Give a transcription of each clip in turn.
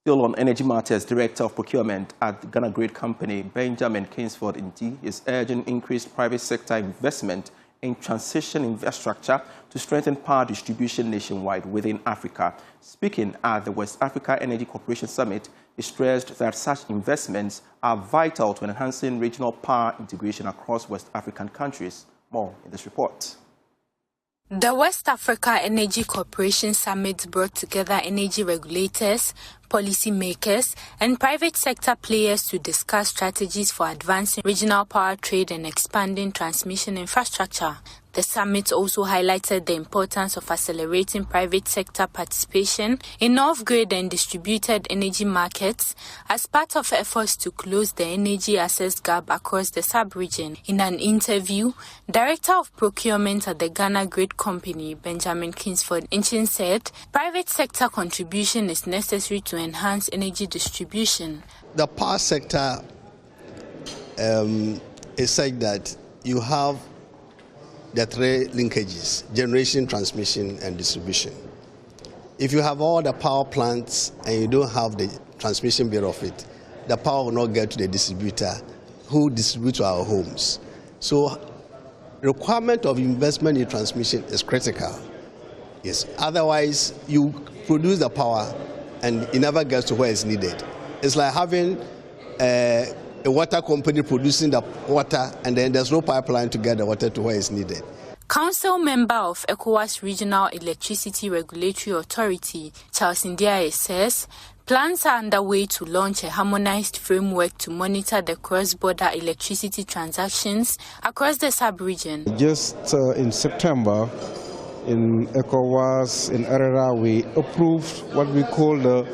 Still on energy matters, Director of Procurement at the Ghana GRIDCo, Benjamin Kingsford, is urging increased private sector investment in transition infrastructure to strengthen power distribution nationwide within Africa. Speaking at the West Africa Energy Corporation Summit, he stressed that such investments are vital to enhancing regional power integration across West African countries. More in this report. The West Africa Energy Corporation Summit brought together energy regulators, policymakers, and private sector players to discuss strategies for advancing regional power trade and expanding transmission infrastructure. The summit also highlighted the importance of accelerating private sector participation in off-grid and distributed energy markets as part of efforts to close the energy access gap across the sub-region. In an interview, Director of Procurement at the Ghana GRIDCo, Benjamin Kingsford, said private sector contribution is necessary to enhance energy distribution. The power sector is such that you have the three linkages: generation, transmission, and distribution. If you have all the power plants and you don't have the transmission bit of it, the power will not get to the distributor who distributes to our homes. So requirement of investment in transmission is critical. Yes. Otherwise, you produce the power and it never gets to where it's needed. It's like having a water company producing the water and then there's no pipeline to get the water to where it's needed. Council member of ECOWAS Regional Electricity Regulatory Authority, Charles Ndiaye, says plans are underway to launch a harmonized framework to monitor the cross-border electricity transactions across the sub-region. Just in September, in ECOWAS, in ERERA, we approved what we call the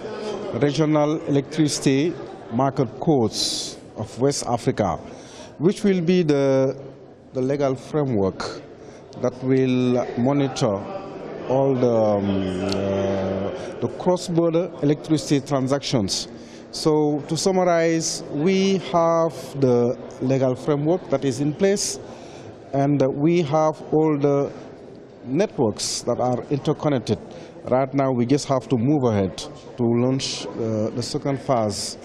Regional Electricity Market Codes of West Africa, which will be the legal framework that will monitor all the cross-border electricity transactions. So to summarize, we have the legal framework that is in place, and we have all the networks that are interconnected. Right now, we just have to move ahead to launch the second phase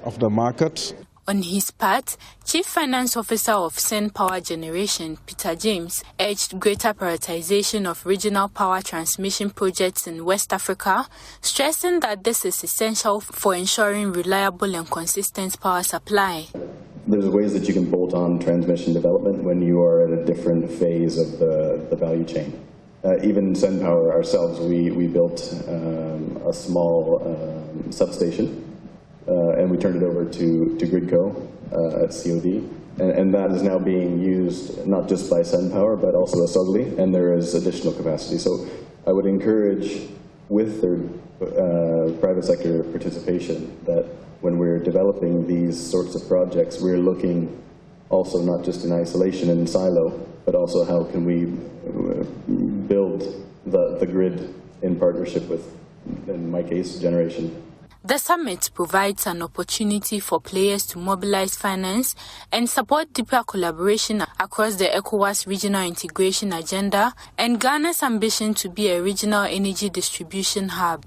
of the market. On his part, Chief Finance Officer of Sen Power Generation, Peter James, urged greater prioritization of regional power transmission projects in West Africa, stressing that this is essential for ensuring reliable and consistent power supply. There's ways that you can bolt on transmission development when you are at a different phase of the value chain. Even Sen Power ourselves, we built a small substation. And we turned it over to GRIDCo at COD. And that is now being used not just by Sen Power, but also Asogli, and there is additional capacity. So I would encourage, with private sector participation, that when we're developing these sorts of projects, we're looking also not just in isolation and in silo, but also how can we build the grid in partnership with, in my case, generation. The summit provides an opportunity for players to mobilize finance and support deeper collaboration across the ECOWAS regional integration agenda and Ghana's ambition to be a regional energy distribution hub.